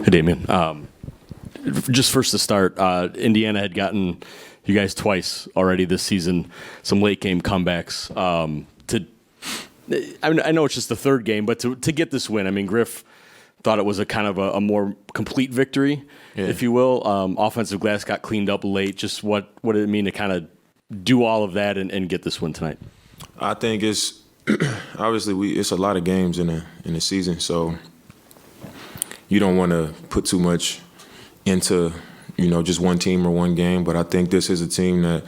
Hey, Damian. Just first to start, Indiana had gotten you guys twice already this season, some late game comebacks. I know it's just the third game, but to get this win, I mean, Griff thought it was a kind of a more complete victory, if you will. Offensive glass got cleaned up late. Just what did it mean to kind of do all of that and get this win tonight? I think it's obviously it's a lot of games in the season, so you don't want to put too much into just one team or one game. But I think this is a team that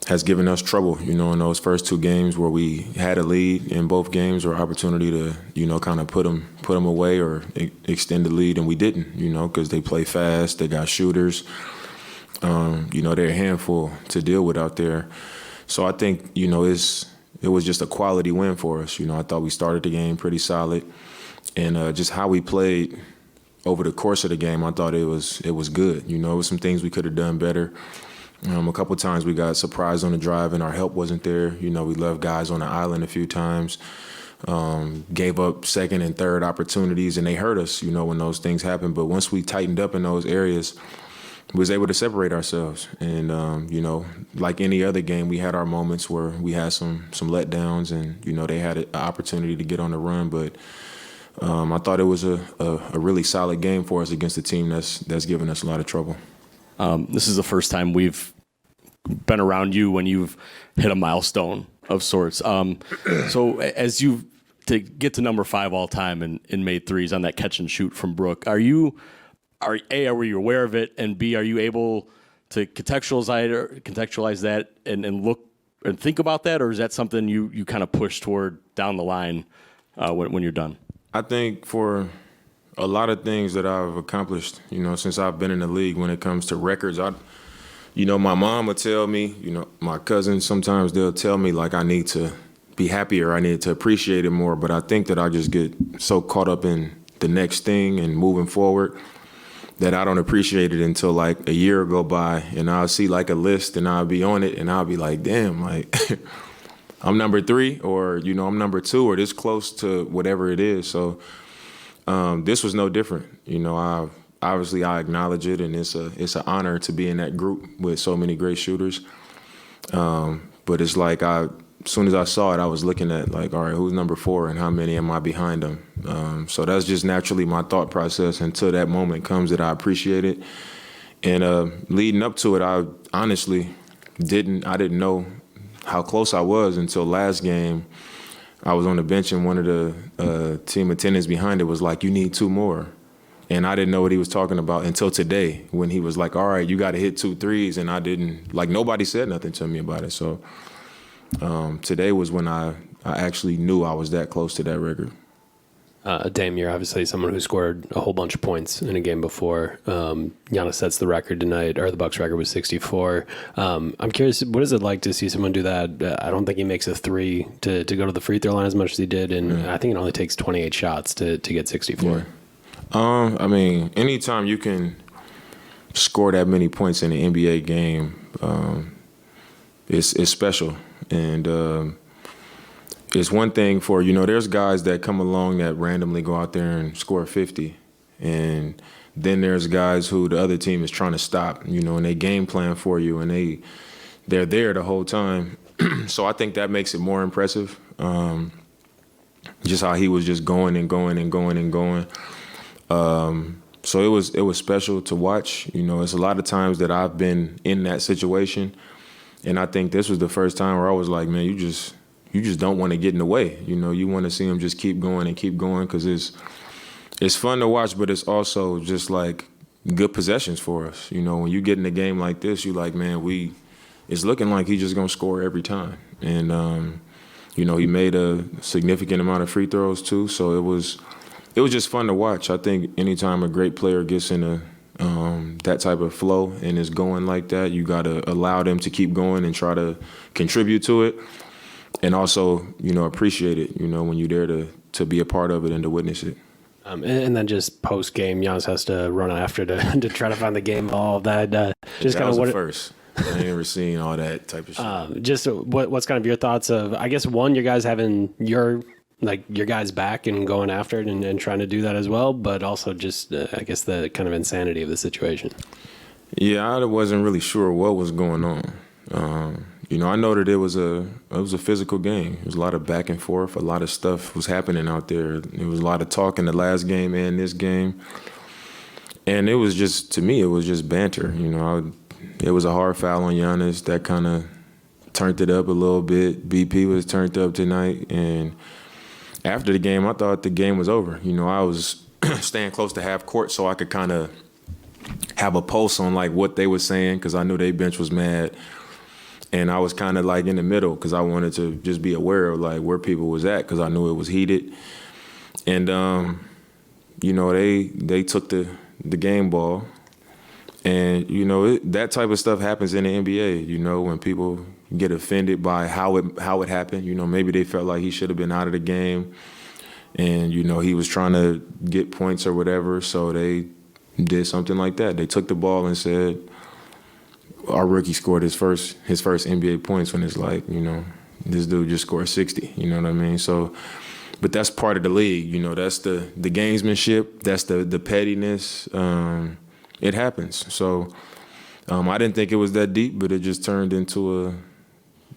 has given us trouble, in those first two games where we had a lead in both games or opportunity to, kind of put them away or extend the lead, and we didn't, because they play fast, they got shooters, they're a handful to deal with out there. So I think, it was just a quality win for us. I thought we started the game pretty solid, and just how we played over the course of the game, I thought it was good. It was some things we could have done better. A couple times we got surprised on the drive and our help wasn't there. We left guys on the island a few times, gave up second and third opportunities, and they hurt us, when those things happen. But once we tightened up in those areas, we was able to separate ourselves. And, like any other game, we had our moments where we had some letdowns and, they had an opportunity to get on the run. But I thought it was a really solid game for us against a team that's given us a lot of trouble. This is the first time we've been around you when you've hit a milestone of sorts. So as you to get to number 5 all time and made threes on that catch and shoot from Brook, are you aware of it, and B, are you able to contextualize that and look and think about that, or is that something you kind of push toward down the line when you're done? I think for a lot of things that I've accomplished, since I've been in the league, when it comes to records, my mom would tell me, my cousins, sometimes they'll tell me like I need to be happier, I need to appreciate it more. But I think that I just get so caught up in the next thing and moving forward that I don't appreciate it until like a year go by and I'll see like a list and I'll be on it and I'll be like, damn, like I'm number 3 or, I'm number 2 or this close to whatever it is. So this was no different. Obviously I acknowledge it, and it's an honor to be in that group with so many great shooters. But it's like as soon as I saw it, I was looking at like, all right, who's number 4 and how many am I behind them? So that's just naturally my thought process until that moment comes that I appreciate it. And leading up to it, I honestly didn't know how close I was until last game. I was on the bench and one of the team attendants behind it was like, you need 2 more. And I didn't know what he was talking about until today when he was like, all right, you got to hit 2 threes. And I didn't, like nobody said nothing to me about it. So today was when I actually knew I was that close to that record. Dame, you're obviously someone who scored a whole bunch of points in a game before. Giannis sets the record tonight, or the Bucks record was 64. I'm curious, what is it like to see someone do that? I don't think he makes a 3 to go to the free throw line as much as he did, and I think it only takes 28 shots to get 64. Yeah. I mean, anytime you can score that many points in an NBA game, it's special. And it's one thing for, there's guys that come along that randomly go out there and score 50. And then there's guys who the other team is trying to stop, and they game plan for you, and they're there the whole time. So I think that makes it more impressive. Just how he was just going and going and going and going. So it was special to watch. It's a lot of times that I've been in that situation, and I think this was the first time where I was like, man, you just don't want to get in the way. You want to see him just keep going and keep going, because it's fun to watch, but it's also just like good possessions for us. When you get in a game like this, you like, man, it's looking like he's just gonna score every time. And he made a significant amount of free throws too, so it was just fun to watch. I think anytime a great player gets in that type of flow and is going like that, you got to allow them to keep going and try to contribute to it. And also, appreciate it, when you're there to be a part of it and to witness it. And then just post game, Giannis has to run after to try to find the game ball. That just that kind was of the first. I ain't ever seen all that type of shit. Just what's kind of your thoughts of, I guess, one, you guys having your like your guys back and going after it and trying to do that as well, but also just, I guess, the kind of insanity of the situation. Yeah, I wasn't really sure what was going on. I know that it was a physical game. There was a lot of back and forth. A lot of stuff was happening out there. There was a lot of talk in the last game and this game. And it was just, to me, it was just banter. It was a hard foul on Giannis that kind of turned it up a little bit. BP was turned up tonight. And after the game, I thought the game was over. I was staying close to half court so I could kind of have a pulse on like what they were saying, because I knew their bench was mad. And I was kind of like in the middle because I wanted to just be aware of like where people was at, because I knew it was heated. And, they took the game ball. And, that type of stuff happens in the NBA, when people get offended by how it happened. Maybe they felt like he should have been out of the game. And, he was trying to get points or whatever. So they did something like that. They took the ball and said, our rookie scored his first NBA points, when it's like, this dude just scored 60, you know what I mean? So, but that's part of the league, that's the gamesmanship, that's the pettiness. It happens. So I didn't think it was that deep, but it just turned into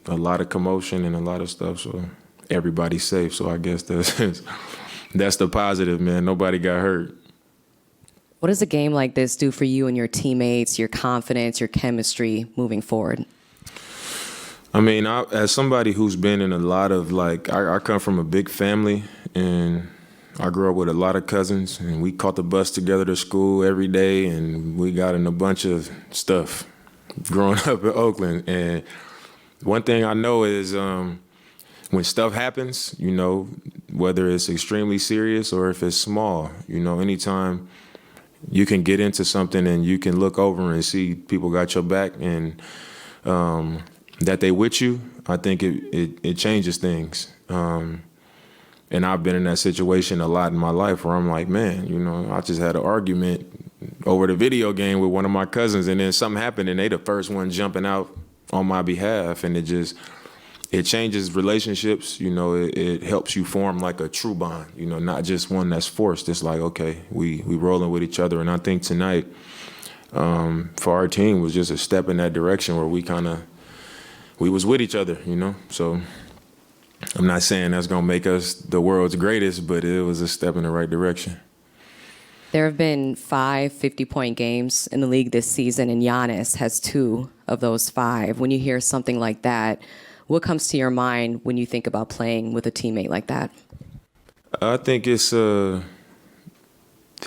a lot of commotion and a lot of stuff. So everybody's safe. So I guess that's the positive, man. Nobody got hurt. What does a game like this do for you and your teammates, your confidence, your chemistry moving forward? I mean, as somebody who's been in a lot of I come from a big family, and I grew up with a lot of cousins, and we caught the bus together to school every day, and we got in a bunch of stuff growing up in Oakland. And one thing I know is when stuff happens, whether it's extremely serious or if it's small, anytime you can get into something and you can look over and see people got your back and that they with you, I think it changes things. And I've been in that situation a lot in my life where I'm like, man, I just had an argument over the video game with one of my cousins, and then something happened and they the first one jumping out on my behalf, and it changes relationships. It helps you form like a true bond, not just one that's forced. It's like, okay, we rolling with each other. And I think tonight for our team was just a step in that direction where we was with each other, So I'm not saying that's going to make us the world's greatest, but it was a step in the right direction. There have been 5 50-point games in the league this season, and Giannis has 2 of those 5. When you hear something like that, what comes to your mind when you think about playing with a teammate like that? I think it's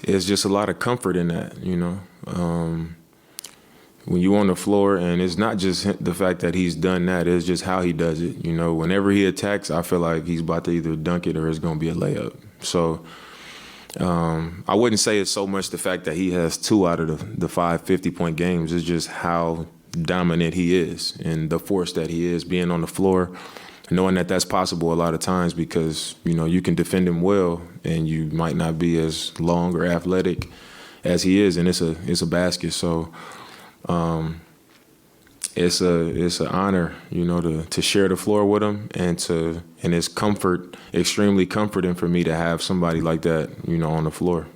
just a lot of comfort in that, when you're on the floor, and it's not just the fact that he's done that, it's just how he does it. Whenever he attacks, I feel like he's about to either dunk it or it's going to be a layup. So I wouldn't say it's so much the fact that he has 2 out of the 5 50-point games. It's just how dominant he is and the force that he is being on the floor, knowing that that's possible a lot of times because, you can defend him well and you might not be as long or athletic as he is, and it's a basket. So it's an honor, to share the floor with him, and it's extremely comforting for me to have somebody like that, on the floor.